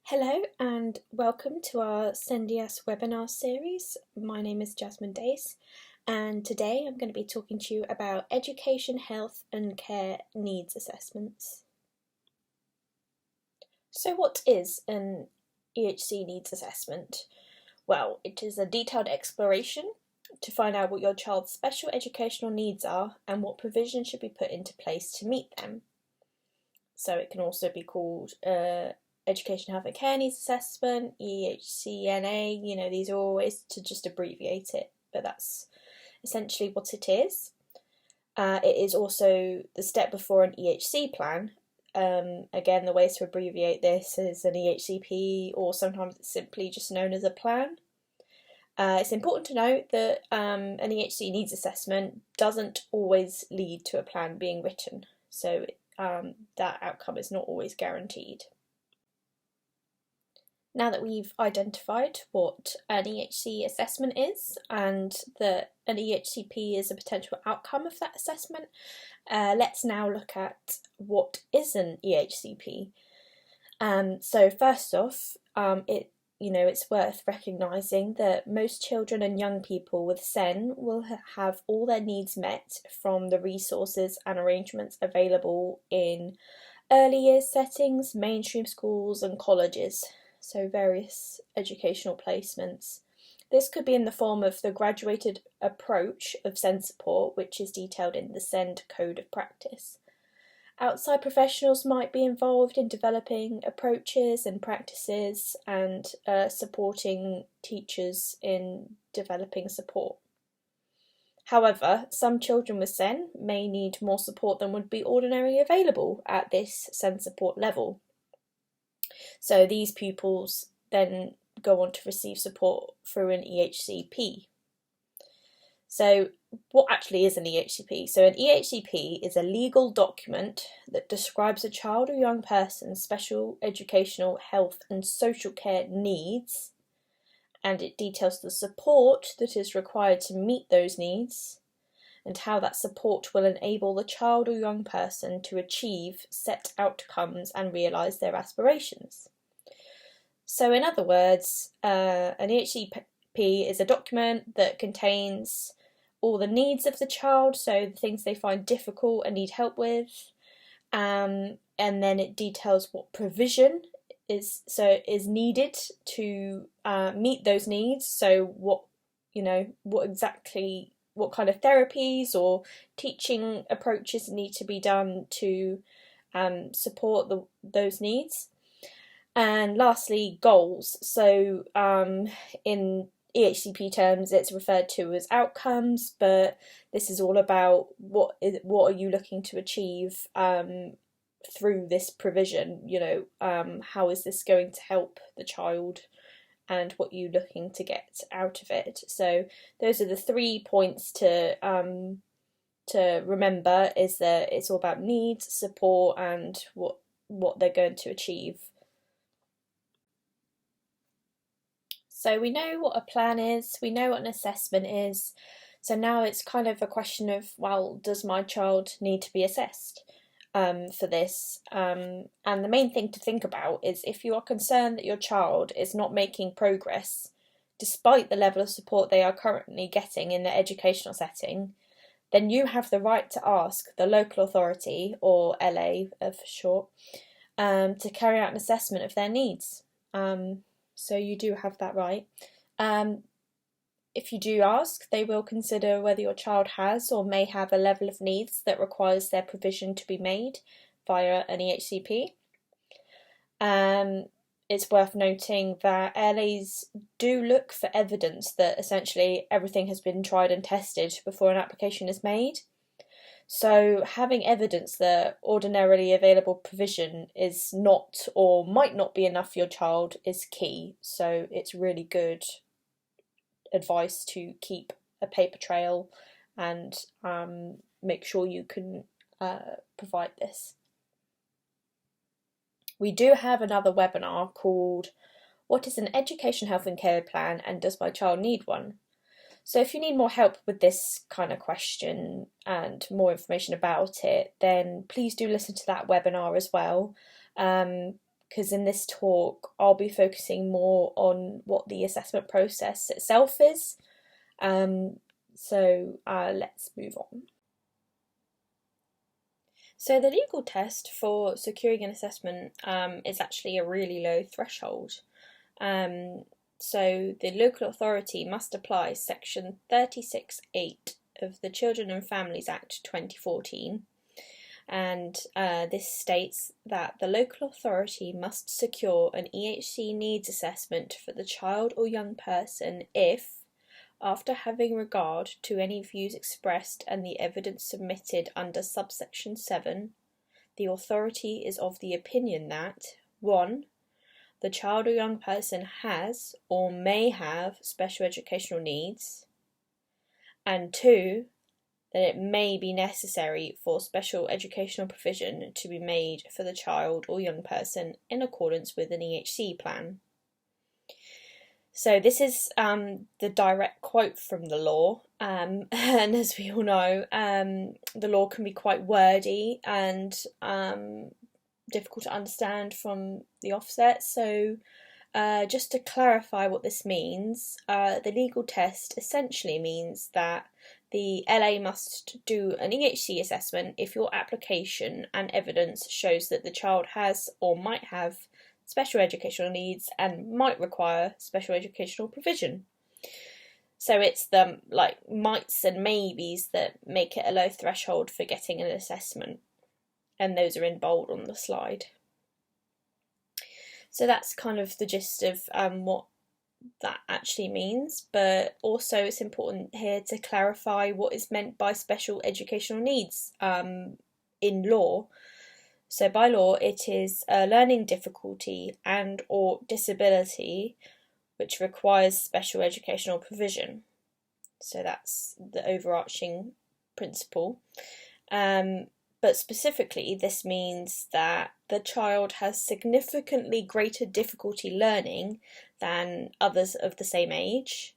Hello and welcome to our SENDIASS Webinar series. My name is Jasmine Dace and today I'm going to be talking to you about education, health and care needs assessments. So what is an EHC needs assessment? Well, it is a detailed exploration to find out what your child's special educational needs are and what provision should be put into place to meet them. So it can also be called Education, Health and Care Needs Assessment, EHCNA, these are always to just abbreviate it, but that's essentially what it is. It is also the step before an EHC plan. Again, the way to abbreviate this is an EHCP, or sometimes it's simply just known as a plan. It's important to note that an EHC needs assessment doesn't always lead to a plan being written, so that outcome is not always guaranteed. Now that we've identified what an EHC assessment is and that an EHCP is a potential outcome of that assessment, let's now look at what is an EHCP. So first off, it's worth recognising that most children and young people with SEN will have all their needs met from the resources and arrangements available in early years settings, mainstream schools and colleges. So various educational placements. This could be in the form of the graduated approach of SEND support, which is detailed in the SEND Code of Practice. Outside professionals might be involved in developing approaches and practices and supporting teachers in developing support. However, some children with SEN may need more support than would be ordinarily available at this SEND support level. So these pupils then go on to receive support through an EHCP. So what actually is an EHCP? So an EHCP is a legal document that describes a child or young person's special educational, health and social care needs, and it details the support that is required to meet those needs and how that support will enable the child or young person to achieve set outcomes and realise their aspirations. So in other words, an EHCP is a document that contains all the needs of the child, so the things they find difficult and need help with, and then it details what provision is needed to meet those needs. So what kind of therapies or teaching approaches need to be done to support those needs. And lastly, goals. So in EHCP terms, it's referred to as outcomes, but this is all about what are you looking to achieve through this provision. How is this going to help the child, and what you're looking to get out of it. So those are the 3 points to remember, is that it's all about needs, support, and what they're going to achieve. So we know what a plan is, we know what an assessment is, so now it's kind of a question of, well, does my child need to be assessed for this? And the main thing to think about is, if you are concerned that your child is not making progress despite the level of support they are currently getting in their educational setting, then you have the right to ask the local authority, or LA for short, to carry out an assessment of their needs. So you do have that right. If you do ask, they will consider whether your child has or may have a level of needs that requires their provision to be made via an EHCP. It's worth noting that LAs do look for evidence that essentially everything has been tried and tested before an application is made. So having evidence that ordinarily available provision is not or might not be enough for your child is key. So it's really good advice to keep a paper trail and make sure you can provide this. We do have another webinar called "What is an Education, Health and Care Plan, and Does My Child Need One?" So if you need more help with this kind of question and more information about it, then please do listen to that webinar as well. because in this talk I'll be focusing more on what the assessment process itself is. So let's move on. So the legal test for securing an assessment is actually a really low threshold. So the local authority must apply section 36(8) of the Children and Families Act 2014, and this states that the local authority must secure an EHC needs assessment for the child or young person if, after having regard to any views expressed and the evidence submitted under subsection 7, the authority is of the opinion that 1. The child or young person has or may have special educational needs, and 2. That it may be necessary for special educational provision to be made for the child or young person in accordance with an EHC plan. So this is the direct quote from the law, and as we all know, the law can be quite wordy and difficult to understand from the offset. So just to clarify what this means, the legal test essentially means that the LA must do an EHC assessment if your application and evidence shows that the child has or might have special educational needs and might require special educational provision. So it's the mights and maybes that make it a low threshold for getting an assessment, and those are in bold on the slide. So that's kind of the gist of what that actually means, but also it's important here to clarify what is meant by special educational needs in law. So by law, it is a learning difficulty and or disability which requires special educational provision. So that's the overarching principle. But specifically, this means that the child has significantly greater difficulty learning than others of the same age,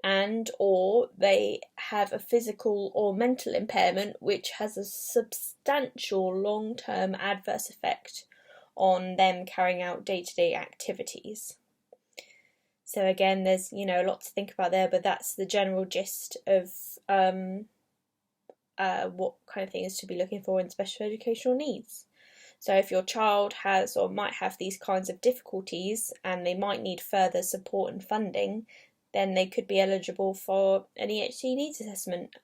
and or they have a physical or mental impairment which has a substantial long-term adverse effect on them carrying out day-to-day activities. So again, there's a lot to think about there, but that's the general gist of what kind of things to be looking for in special educational needs. So if your child has or might have these kinds of difficulties and they might need further support and funding, then they could be eligible for an EHC needs assessment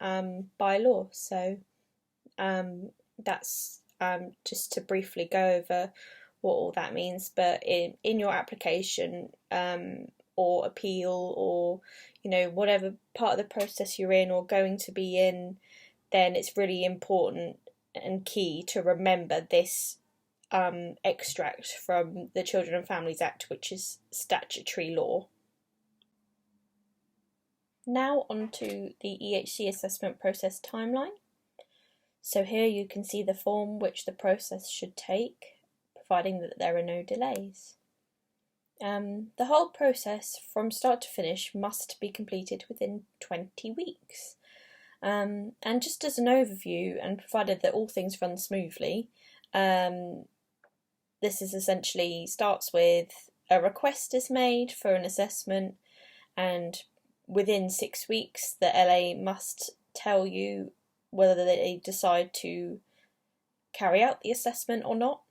by law. So that's just to briefly go over what all that means. But in your application or appeal or whatever part of the process you're in or going to be in, then it's really important and key to remember this extract from the Children and Families Act, which is statutory law. Now on to the EHC assessment process timeline. So here you can see the form which the process should take, providing that there are no delays. The whole process from start to finish must be completed within 20 weeks. And just as an overview, and provided that all things run smoothly, this is essentially starts with a request is made for an assessment, and within 6 weeks the LA must tell you whether they decide to carry out the assessment or not.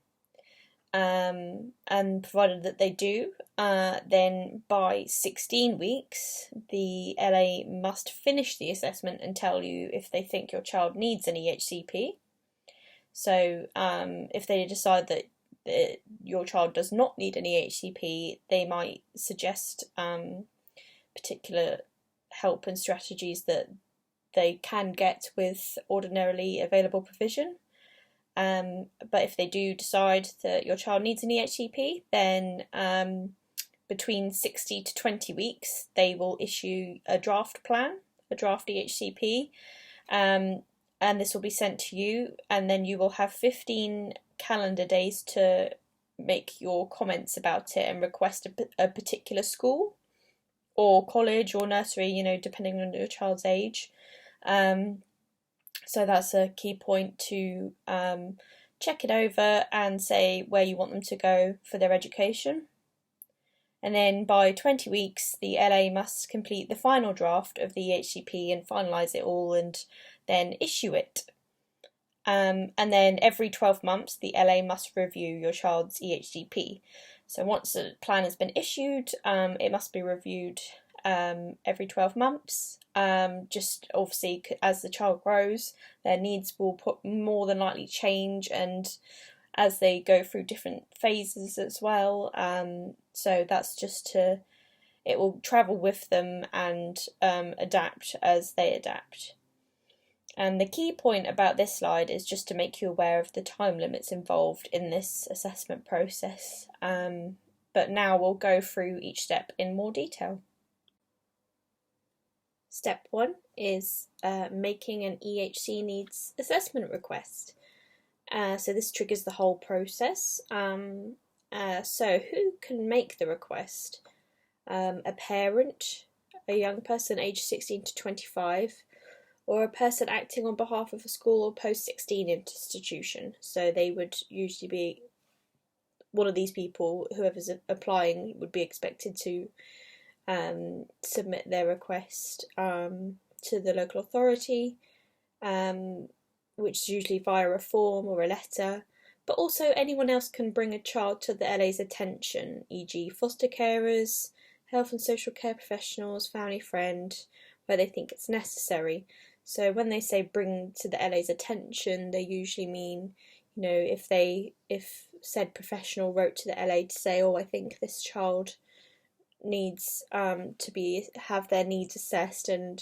And provided that they do, then by 16 weeks the LA must finish the assessment and tell you if they think your child needs an EHCP. So if they decide that your child does not need an EHCP, they might suggest particular help and strategies that they can get with ordinarily available provision. But if they do decide that your child needs an EHCP, then between 60 to 20 weeks they will issue a draft plan, a draft EHCP, and this will be sent to you, and then you will have 15 calendar days to make your comments about it and request a particular school or college or nursery, depending on your child's age. So that's a key point to check it over and say where you want them to go for their education. And then by 20 weeks, the LA must complete the final draft of the EHCP and finalise it all and then issue it. And then every 12 months, the LA must review your child's EHCP. So once a plan has been issued, it must be reviewed every 12 months. Just obviously as the child grows, their needs will more than likely change, and as they go through different phases as well. So that's just it will travel with them and adapt as they adapt. And the key point about this slide is just to make you aware of the time limits involved in this assessment process. But now we'll go through each step in more detail. Step 1 is making an EHC needs assessment request. So this triggers the whole process. So who can make the request? A parent, a young person aged 16 to 25, or a person acting on behalf of a school or post-16 institution. So they would usually be one of these people. Whoever's applying would be expected to submit their request to the local authority, which is usually via a form or a letter. But also anyone else can bring a child to the LA's attention, e.g. foster carers, health and social care professionals, family friend, where they think it's necessary. So when they say bring to the LA's attention, they usually mean, if said professional wrote to the LA to say, oh, I think this child needs to have their needs assessed, and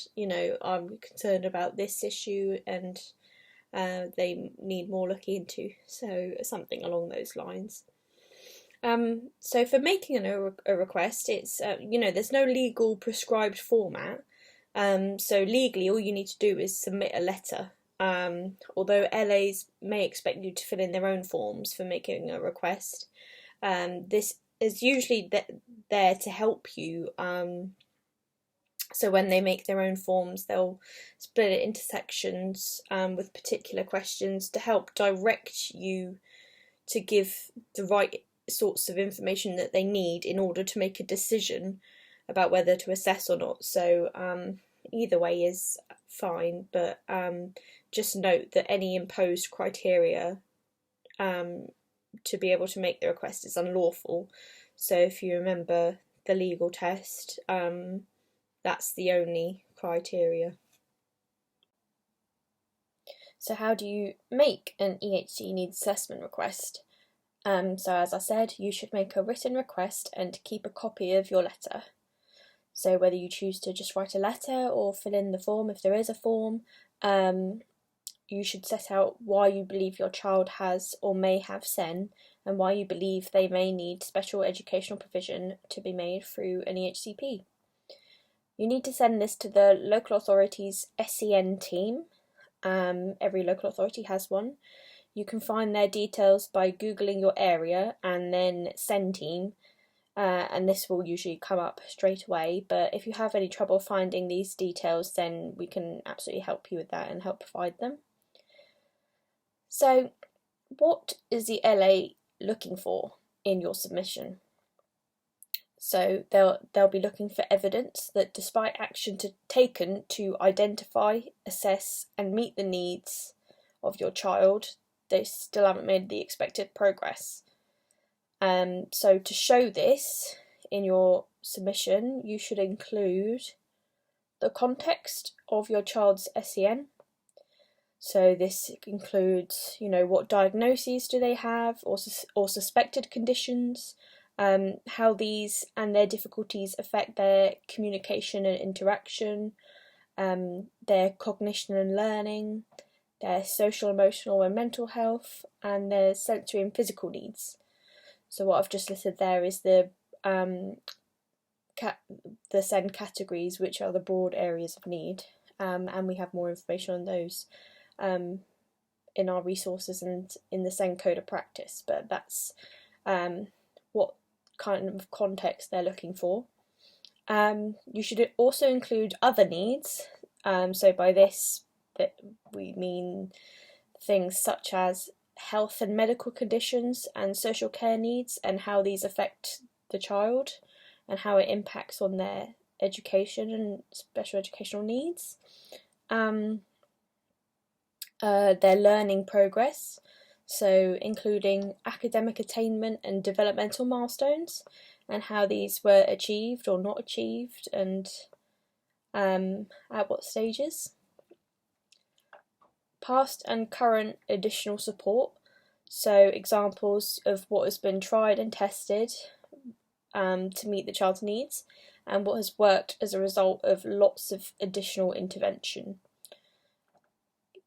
I'm concerned about this issue, and they need more looking into. So something along those lines. So for making a request, it's there's no legal prescribed format. So legally, all you need to do is submit a letter. Although LAs may expect you to fill in their own forms for making a request, this is usually there to help you. So when they make their own forms, they'll split it into sections with particular questions to help direct you to give the right sorts of information that they need in order to make a decision about whether to assess or not. So either way is fine, but just note that any imposed criteria to be able to make the request is unlawful. So if you remember the legal test, that's the only criteria. So how do you make an EHC needs assessment request? So as I said, you should make a written request and keep a copy of your letter. So whether you choose to just write a letter or fill in the form, if there is a form, you should set out why you believe your child has or may have SEN, and why you believe they may need special educational provision to be made through an EHCP. You need to send this to the local authority's SEN team. Every local authority has one. You can find their details by Googling your area and then SEN team, and this will usually come up straight away. But if you have any trouble finding these details, then we can absolutely help you with that and help provide them. So what is the LA looking for in your submission? So they'll be looking for evidence that despite action taken to identify, assess and meet the needs of your child, they still haven't made the expected progress. So to show this in your submission, you should include the context of your child's SEN. So this includes, what diagnoses do they have, or suspected conditions, how these and their difficulties affect their communication and interaction, their cognition and learning, their social, emotional and mental health, and their sensory and physical needs. So what I've just listed there is the SEN categories, which are the broad areas of need, and we have more information on those in our resources and in the SEN Code of Practice, but that's what kind of context they're looking for. You should also include other needs. So by this that we mean things such as health and medical conditions and social care needs and how these affect the child and how it impacts on their education and special educational needs. Their learning progress, so including academic attainment and developmental milestones and how these were achieved or not achieved and at what stages. Past and current additional support, so examples of what has been tried and tested to meet the child's needs and what has worked as a result of lots of additional intervention.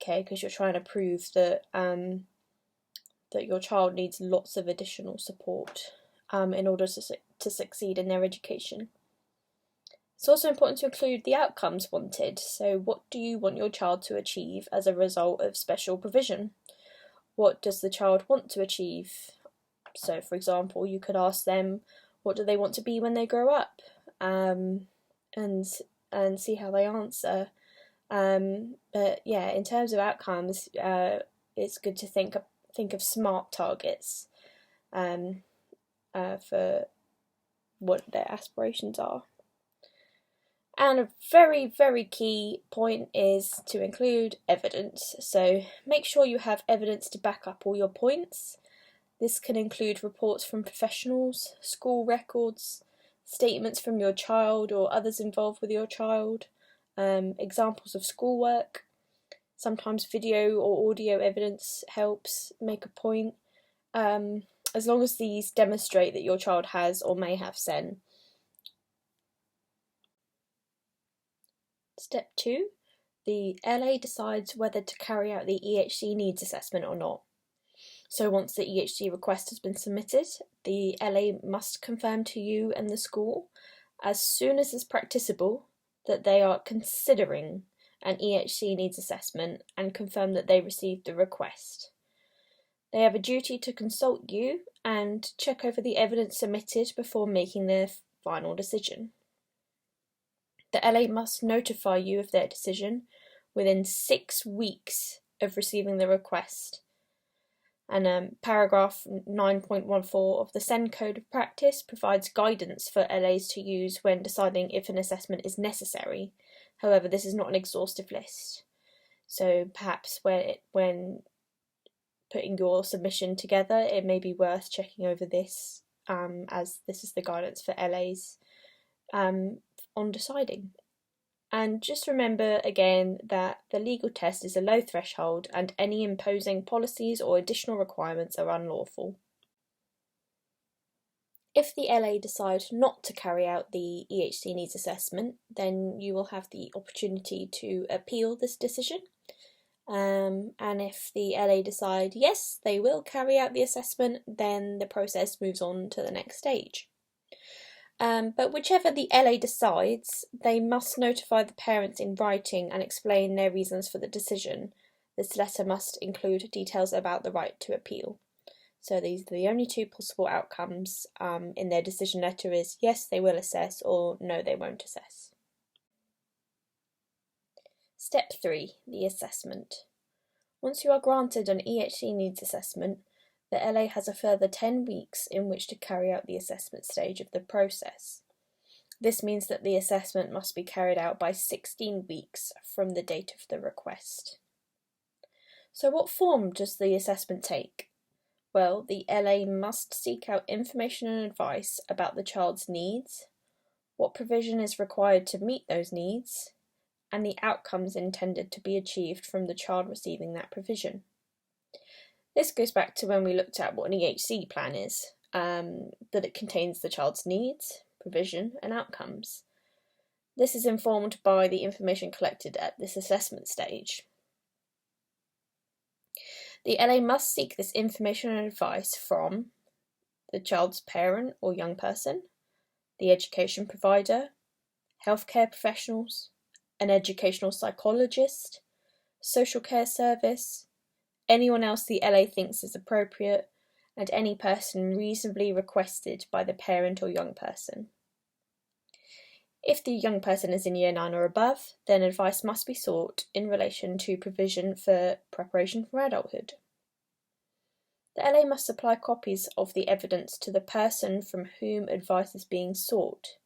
Okay, because you're trying to prove that that your child needs lots of additional support in order to succeed in their education. It's also important to include the outcomes wanted. So what do you want your child to achieve as a result of special provision? What does the child want to achieve? So, for example, you could ask them, what do they want to be when they grow up? And see how they answer. But yeah, in terms of outcomes, it's good to think of SMART targets for what their aspirations are. And a very, very key point is to include evidence. So make sure you have evidence to back up all your points. This can include reports from professionals, school records, statements from your child or others involved with your child, examples of schoolwork. Sometimes video or audio evidence helps make a point, as long as these demonstrate that your child has or may have SEN. Step 2. The LA decides whether to carry out the EHC needs assessment or not. So once the EHC request has been submitted, the LA must confirm to you and the school, as soon as it's practicable, that they are considering an EHC needs assessment and confirm that they received the request. They have a duty to consult you and check over the evidence submitted before making their final decision. The LA must notify you of their decision within 6 weeks of receiving the request. And paragraph 9.14 of the SEND Code of Practice provides guidance for LAs to use when deciding if an assessment is necessary. However, this is not an exhaustive list. So perhaps when putting your submission together, it may be worth checking over this, as this is the guidance for LAs on deciding. And just remember again that the legal test is a low threshold and any imposing policies or additional requirements are unlawful. If the LA decide not to carry out the EHC needs assessment, then you will have the opportunity to appeal this decision. And if the LA decide yes, they will carry out the assessment, then the process moves on to the next stage. But whichever the LA decides, they must notify the parents in writing and explain their reasons for the decision. This letter must include details about the right to appeal. So these are the only 2 possible outcomes in their decision letter is yes, they will assess, or no, they won't assess. Step 3, the assessment. Once you are granted an EHC needs assessment, the LA has a further 10 weeks in which to carry out the assessment stage of the process. This means that the assessment must be carried out by 16 weeks from the date of the request. So what form does the assessment take? Well, the LA must seek out information and advice about the child's needs, what provision is required to meet those needs, and the outcomes intended to be achieved from the child receiving that provision. This goes back to when we looked at what an EHC plan is, that it contains the child's needs, provision, and outcomes. This is informed by the information collected at this assessment stage. The LA must seek this information and advice from the child's parent or young person, the education provider, healthcare professionals, an educational psychologist, social care service, anyone else the LA thinks is appropriate, and any person reasonably requested by the parent or young person. If the young person is in Year 9 or above, then advice must be sought in relation to provision for preparation for adulthood. The LA must supply copies of the evidence to the person from whom advice is being sought,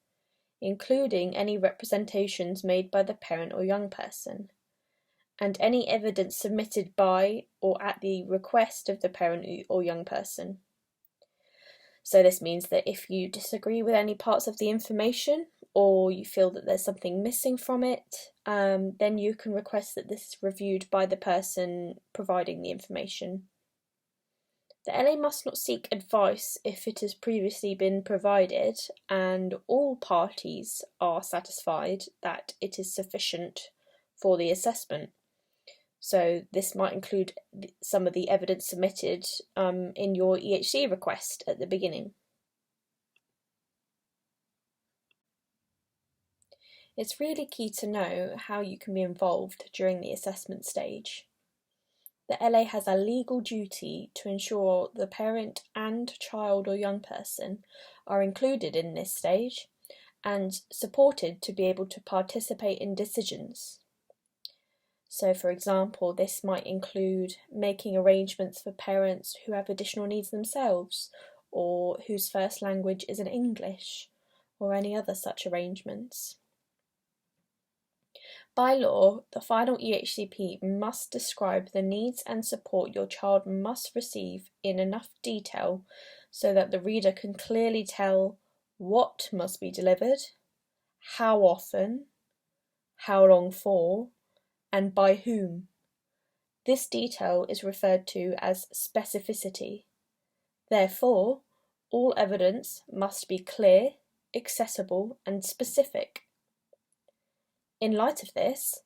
including any representations made by the parent or young person, and any evidence submitted by or at the request of the parent or young person. So this means that if you disagree with any parts of the information, or you feel that there's something missing from it, then you can request that this is reviewed by the person providing the information. The LA must not seek advice if it has previously been provided and all parties are satisfied that it is sufficient for the assessment. So this might include some of the evidence submitted in your EHC request at the beginning. It's really key to know how you can be involved during the assessment stage. The LA has a legal duty to ensure the parent and child or young person are included in this stage and supported to be able to participate in decisions. So, for example, this might include making arrangements for parents who have additional needs themselves or whose first language isn't English, or any other such arrangements. By law, the final EHCP must describe the needs and support your child must receive in enough detail so that the reader can clearly tell what must be delivered, how often, how long for, and by whom. This detail is referred to as specificity. Therefore, all evidence must be clear, accessible, and specific. In light of this,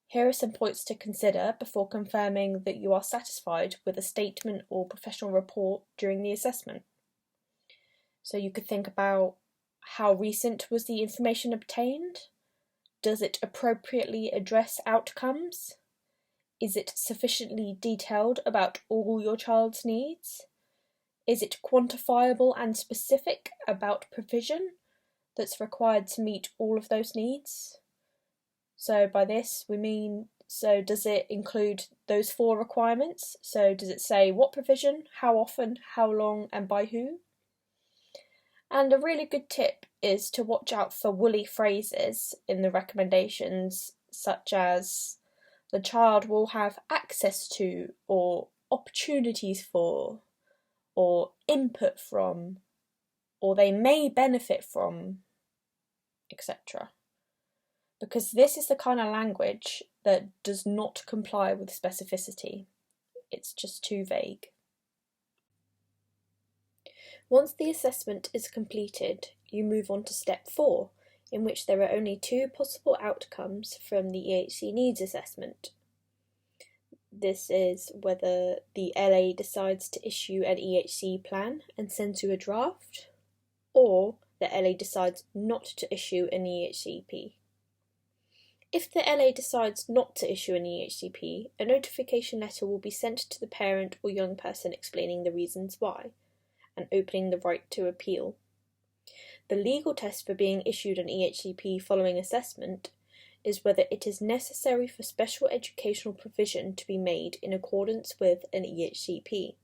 here are some points to consider before confirming that you are satisfied with a statement or professional report during the assessment. So you could think about how recent was the information obtained? Does it appropriately address outcomes? Is it sufficiently detailed about all your child's needs? Is it quantifiable and specific about provision that's required to meet all of those needs? So by this we mean, so does it include those 4 requirements? So does it say what provision, how often, how long, and by who? And a really good tip is to watch out for woolly phrases in the recommendations, such as the child will have access to, or opportunities for, or input from, or they may benefit from, etc. Because this is the kind of language that does not comply with specificity. It's just too vague. Once the assessment is completed, you move on to step 4, in which there are only 2 possible outcomes from the EHC needs assessment. This is whether the LA decides to issue an EHC plan and sends you a draft, or the LA decides not to issue an EHCP. If the LA decides not to issue an EHCP, a notification letter will be sent to the parent or young person explaining the reasons why, and opening the right to appeal. The legal test for being issued an EHCP following assessment is whether it is necessary for special educational provision to be made in accordance with an EHCP.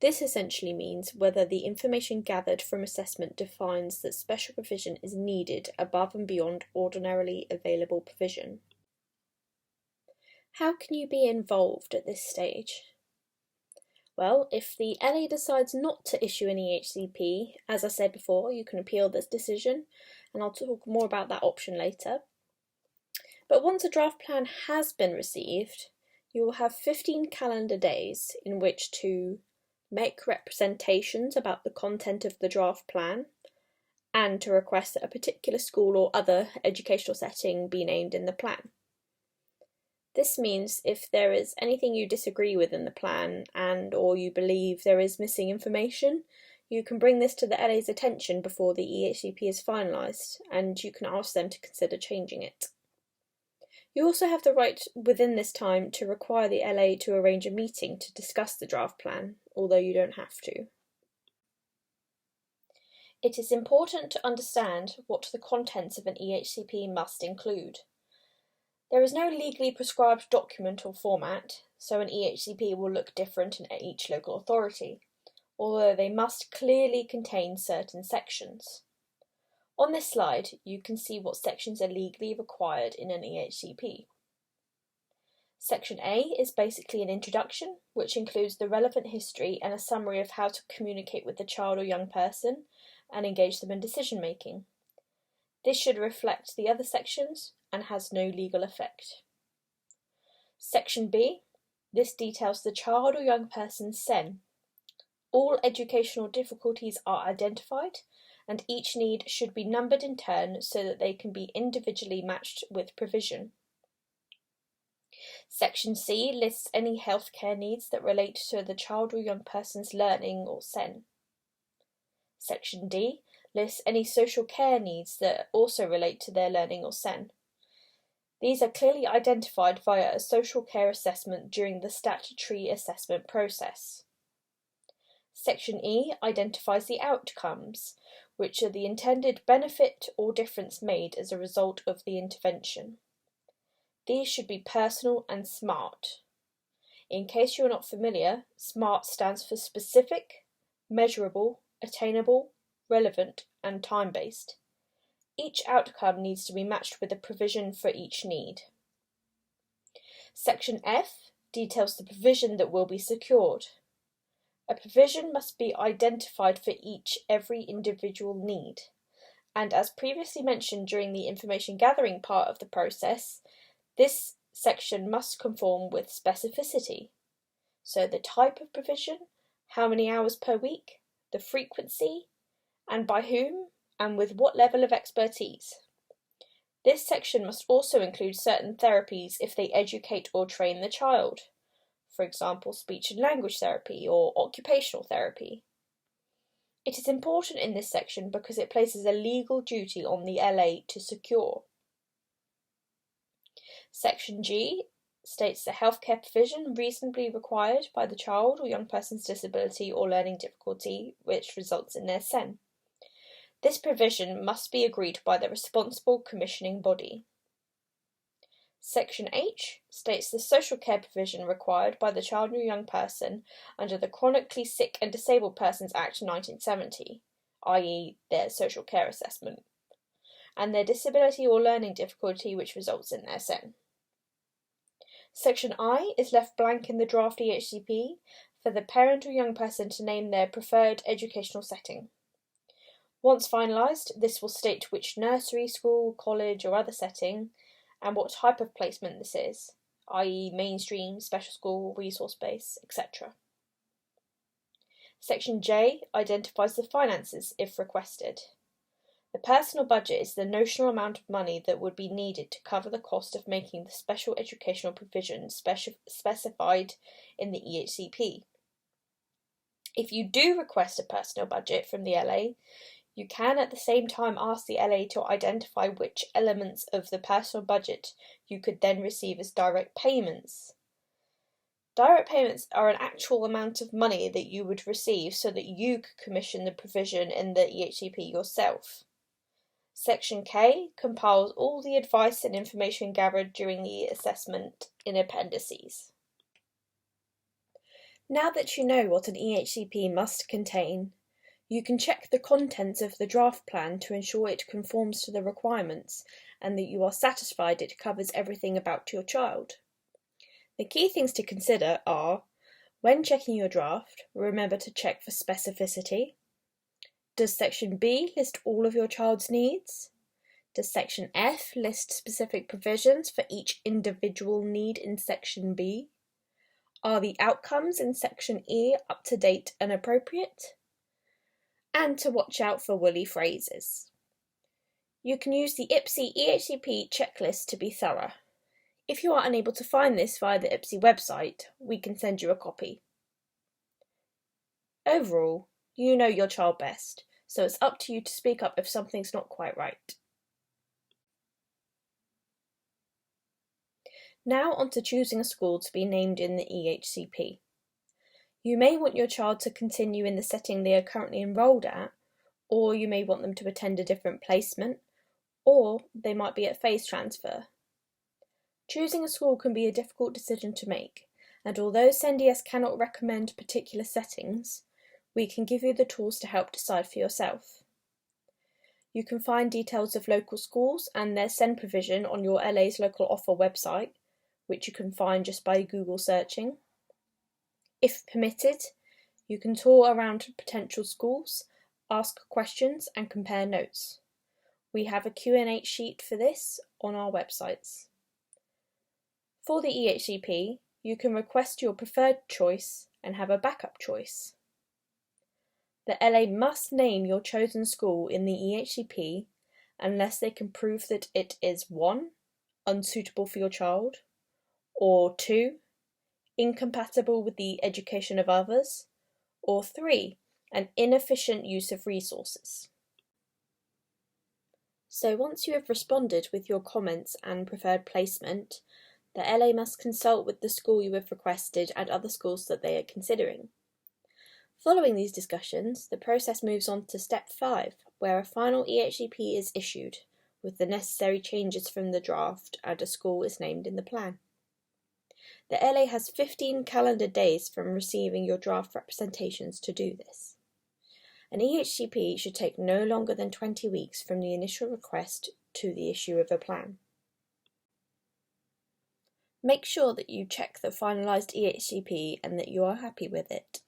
This essentially means whether the information gathered from assessment defines that special provision is needed above and beyond ordinarily available provision. How can you be involved at this stage? Well, if the LA decides not to issue an EHCP, as I said before, you can appeal this decision, and I'll talk more about that option later. But once a draft plan has been received, you will have 15 calendar days in which to make representations about the content of the draft plan, and to request that a particular school or other educational setting be named in the plan. This means if there is anything you disagree with in the plan or you believe there is missing information, you can bring this to the LA's attention before the EHCP is finalised, and you can ask them to consider changing it. You also have the right within this time to require the LA to arrange a meeting to discuss the draft plan, although you don't have to. It is important to understand what the contents of an EHCP must include. There is no legally prescribed document or format, so an EHCP will look different in each local authority, although they must clearly contain certain sections. On this slide, you can see what sections are legally required in an EHCP. Section A is basically an introduction, which includes the relevant history and a summary of how to communicate with the child or young person and engage them in decision making. This should reflect the other sections and has no legal effect. Section B, this details the child or young person's SEN. All educational difficulties are identified, and each need should be numbered in turn so that they can be individually matched with provision. Section C lists any healthcare needs that relate to the child or young person's learning or SEN. Section D lists any social care needs that also relate to their learning or SEN. These are clearly identified via a social care assessment during the statutory assessment process. Section E identifies the outcomes, which are the intended benefit or difference made as a result of the intervention. These should be personal and SMART. In case you're not familiar, SMART stands for specific, measurable, attainable, relevant, and time-based. Each outcome needs to be matched with a provision for each need. Section F details the provision that will be secured. A provision must be identified for every individual need, and as previously mentioned during the information gathering part of the process, this section must conform with specificity. So the type of provision, how many hours per week, the frequency, and by whom, and with what level of expertise. This section must also include certain therapies if they educate or train the child, for example, speech and language therapy or occupational therapy. It is important in this section because it places a legal duty on the LA to secure. Section G states the healthcare provision reasonably required by the child or young person's disability or learning difficulty which results in their SEN. This provision must be agreed by the responsible commissioning body. Section H states the social care provision required by the child or young person under the Chronically Sick and Disabled Persons Act 1970, i.e. their social care assessment, and their disability or learning difficulty which results in their SEN. Section I is left blank in the draft EHCP for the parent or young person to name their preferred educational setting. Once finalised, this will state which nursery, school, college or other setting and what type of placement this is, i.e. mainstream, special school, resource base, etc. Section J identifies the finances if requested. The personal budget is the notional amount of money that would be needed to cover the cost of making the special educational provision specified in the EHCP. If you do request a personal budget from the LA, you can at the same time ask the LA to identify which elements of the personal budget you could then receive as direct payments. Direct payments are an actual amount of money that you would receive so that you could commission the provision in the EHCP yourself. Section K compiles all the advice and information gathered during the assessment in appendices. Now that you know what an EHCP must contain, you can check the contents of the draft plan to ensure it conforms to the requirements and that you are satisfied it covers everything about your child. The key things to consider are, when checking your draft, remember to check for specificity. Does Section B list all of your child's needs? Does Section F list specific provisions for each individual need in Section B? Are the outcomes in Section E up to date and appropriate? And to watch out for woolly phrases. You can use the IPSI EHCP checklist to be thorough. If you are unable to find this via the IPSI website, we can send you a copy. Overall, you know your child best, so it's up to you to speak up if something's not quite right. Now on to choosing a school to be named in the EHCP. You may want your child to continue in the setting they are currently enrolled at, or you may want them to attend a different placement, or they might be at phase transfer. Choosing a school can be a difficult decision to make, And although SENDIASS cannot recommend particular settings, we can give you the tools to help decide for yourself. You can find details of local schools and their SEND provision on your LA's local offer website, which you can find just by Google searching. If permitted, you can tour around potential schools, ask questions and compare notes. We have a Q&A sheet for this on our websites. For the EHCP, you can request your preferred choice and have a backup choice. The LA must name your chosen school in the EHCP unless they can prove that it is 1. Unsuitable for your child, or 2. Incompatible with the education of others, or 3. An inefficient use of resources. So once you have responded with your comments and preferred placement, the LA must consult with the school you have requested and other schools that they are considering. Following these discussions, the process moves on to step 5, where a final EHCP is issued, with the necessary changes from the draft and a school is named in the plan. The LA has 15 calendar days from receiving your draft representations to do this. An EHCP should take no longer than 20 weeks from the initial request to the issue of a plan. Make sure that you check the finalised EHCP and that you are happy with it.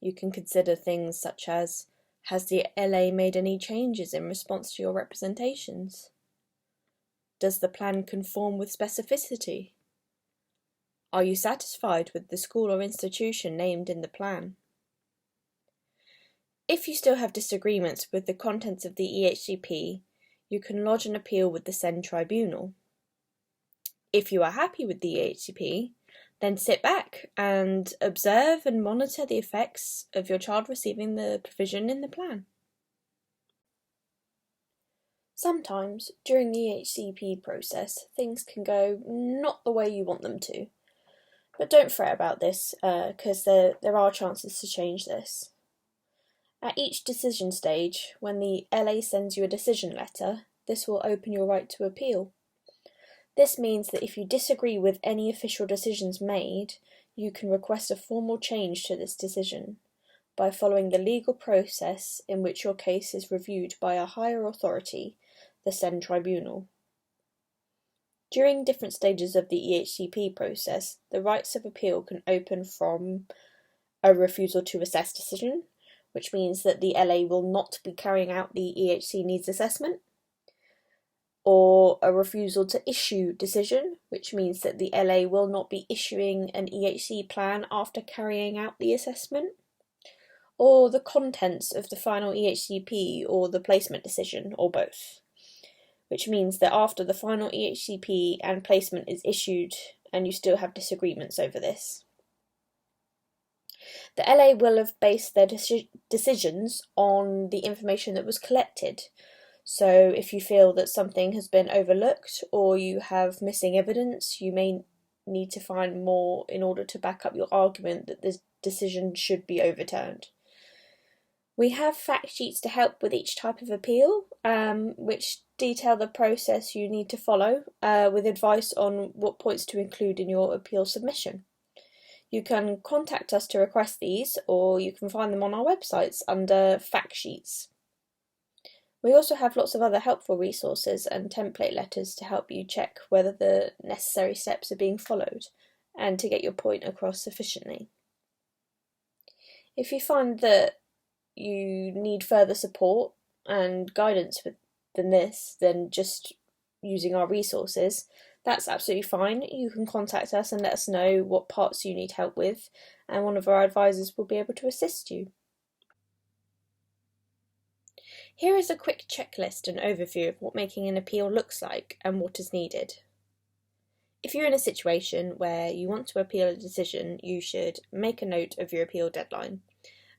You can consider things such as, has the LA made any changes in response to your representations? Does the plan conform with specificity? Are you satisfied with the school or institution named in the plan? If you still have disagreements with the contents of the EHCP, you can lodge an appeal with the SEND tribunal. If you are happy with the EHCP, then sit back and observe and monitor the effects of your child receiving the provision in the plan. Sometimes, during the EHCP process, things can go not the way you want them to. But don't fret about this, because there are chances to change this. At each decision stage, when the LA sends you a decision letter, this will open your right to appeal. This means that if you disagree with any official decisions made, you can request a formal change to this decision by following the legal process in which your case is reviewed by a higher authority, the SEND tribunal. During different stages of the EHCP process, the rights of appeal can open from a refusal to assess decision, which means that the LA will not be carrying out the EHC needs assessment, or a refusal to issue decision, which means that the LA will not be issuing an EHC plan after carrying out the assessment, or the contents of the final EHCP or the placement decision, or both, which means that after the final EHCP and placement is issued and you still have disagreements over this. The LA will have based their decisions on the information that was collected. So if you feel that something has been overlooked or you have missing evidence, you may need to find more in order to back up your argument that this decision should be overturned. We have fact sheets to help with each type of appeal, which detail the process you need to follow, with advice on what points to include in your appeal submission. You can contact us to request these, or you can find them on our websites under fact sheets. We also have lots of other helpful resources and template letters to help you check whether the necessary steps are being followed and to get your point across sufficiently. If you find that you need further support and guidance than just using our resources, that's absolutely fine. You can contact us and let us know what parts you need help with, and one of our advisors will be able to assist you. Here is a quick checklist and overview of what making an appeal looks like and what is needed. If you're in a situation where you want to appeal a decision, you should make a note of your appeal deadline.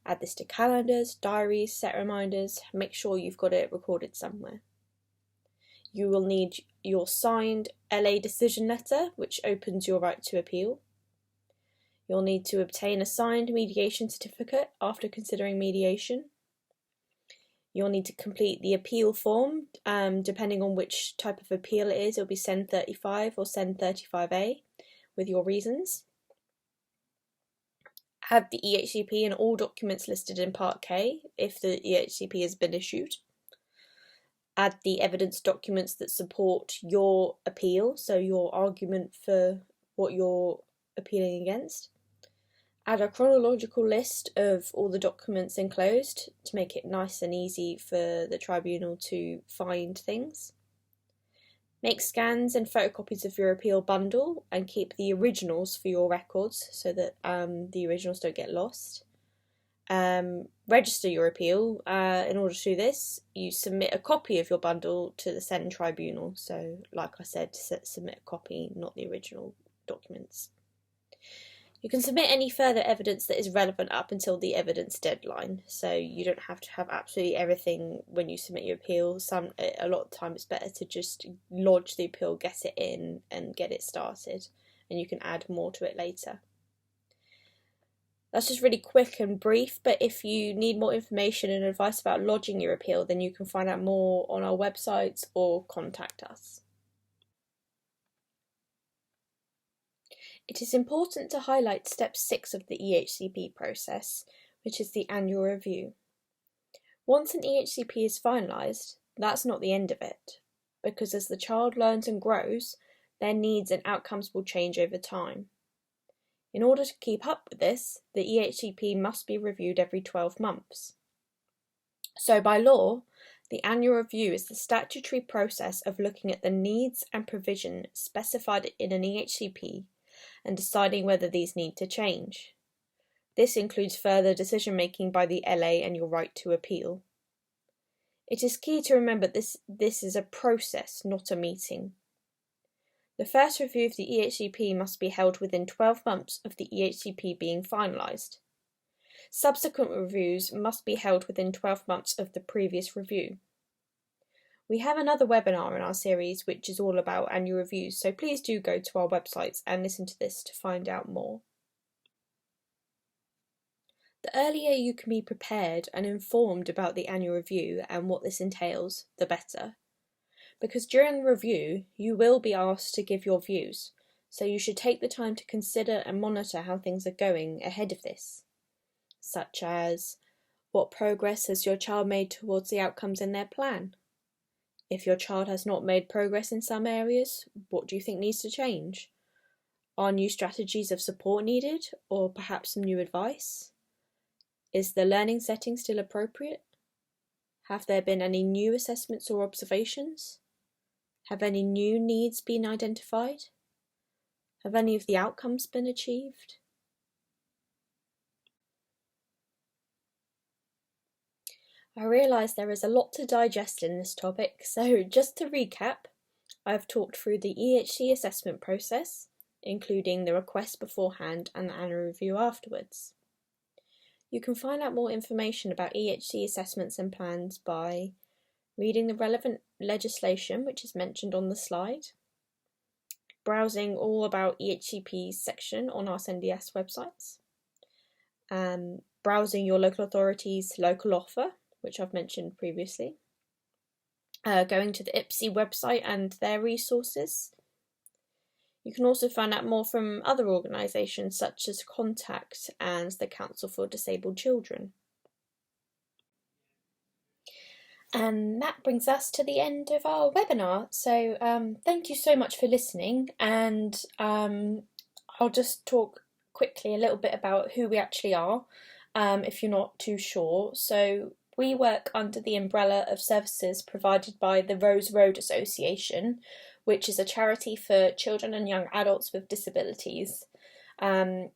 Add this to calendars, diaries, set reminders, make sure you've got it recorded somewhere. You will need your signed LA decision letter, which opens your right to appeal. You'll need to obtain a signed mediation certificate after considering mediation. You'll need to complete the appeal form, depending on which type of appeal it is. It'll be SEND 35 or SEND 35A with your reasons. Add the EHCP and all documents listed in Part K if the EHCP has been issued. Add the evidence documents that support your appeal, so your argument for what you're appealing against. Add a chronological list of all the documents enclosed to make it nice and easy for the tribunal to find things. Make scans and photocopies of your appeal bundle and keep the originals for your records so that the originals don't get lost. Register your appeal. In order to do this, you submit a copy of your bundle to the SEND tribunal. So, like I said, submit a copy, not the original documents. You can submit any further evidence that is relevant up until the evidence deadline, so you don't have to have absolutely everything when you submit your appeal. A lot of the time it's better to just lodge the appeal, get it in and get it started, and you can add more to it later. That's just really quick and brief, but if you need more information and advice about lodging your appeal, then you can find out more on our websites or contact us. It is important to highlight step 6 of the EHCP process, which is the annual review. Once an EHCP is finalised, that's not the end of it, because as the child learns and grows, their needs and outcomes will change over time. In order to keep up with this, the EHCP must be reviewed every 12 months. So by law, the annual review is the statutory process of looking at the needs and provision specified in an EHCP and deciding whether these need to change. This includes further decision-making by the LA and your right to appeal. It is key to remember this is a process, not a meeting. The first review of the EHCP must be held within 12 months of the EHCP being finalised. Subsequent reviews must be held within 12 months of the previous review. We have another webinar in our series which is all about annual reviews, so please do go to our websites and listen to this to find out more. The earlier you can be prepared and informed about the annual review and what this entails, the better. Because during the review, you will be asked to give your views, so you should take the time to consider and monitor how things are going ahead of this, such as what progress has your child made towards the outcomes in their plan? If your child has not made progress in some areas, what do you think needs to change? Are new strategies of support needed, or perhaps some new advice? Is the learning setting still appropriate? Have there been any new assessments or observations? Have any new needs been identified? Have any of the outcomes been achieved? I realise there is a lot to digest in this topic, so just to recap, I've talked through the EHC assessment process, including the request beforehand and the annual review afterwards. You can find out more information about EHC assessments and plans by reading the relevant legislation which is mentioned on the slide, browsing all about EHCP's section on our SENDIASS websites, browsing your local authority's local offer, which I've mentioned previously, going to the EHCP website and their resources. You can also find out more from other organisations such as Contact and the Council for Disabled Children. And that brings us to the end of our webinar. So thank you so much for listening, and I'll just talk quickly a little bit about who we actually are, if you're not too sure. So we work under the umbrella of services provided by the Rose Road Association, which is a charity for children and young adults with disabilities. And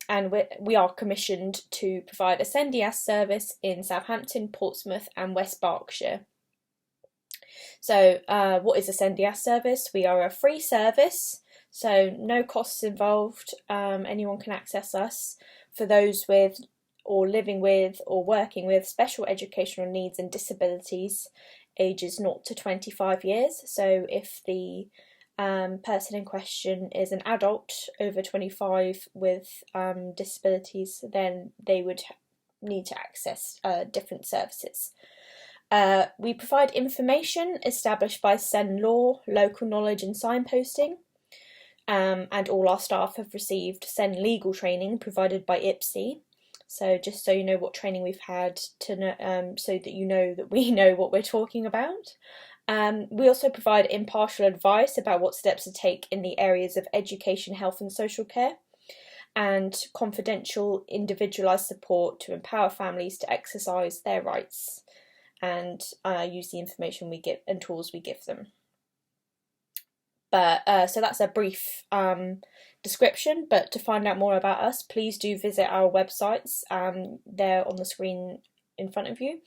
we are commissioned to provide a SENDIASS service in Southampton, Portsmouth and West Berkshire. So what is a SENDIASS service? We are a free service, so no costs involved. Anyone can access us for those with or living with or working with special educational needs and disabilities ages 0 to 25 years. So if the person in question is an adult over 25 with disabilities, then they would need to access different services. We provide information established by SEND law, local knowledge and signposting, and all our staff have received SEND legal training provided by EHCP. So just so you know what training we've had, to know, so that you know that we know what we're talking about. We also provide impartial advice about what steps to take in the areas of education, health and social care, and confidential individualised support to empower families to exercise their rights and use the information we give and tools we give them. But so that's a brief description, but to find out more about us, please do visit our websites. They're on the screen in front of you.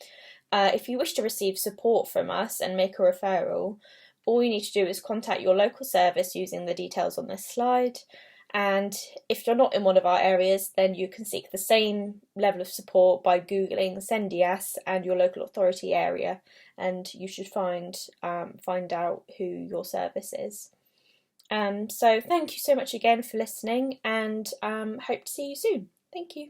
If you wish to receive support from us and make a referral, all you need to do is contact your local service using the details on this slide. And if you're not in one of our areas, then you can seek the same level of support by Googling SENDIASS and your local authority area, and you should find out who your service is. So thank you so much again for listening, and hope to see you soon. Thank you.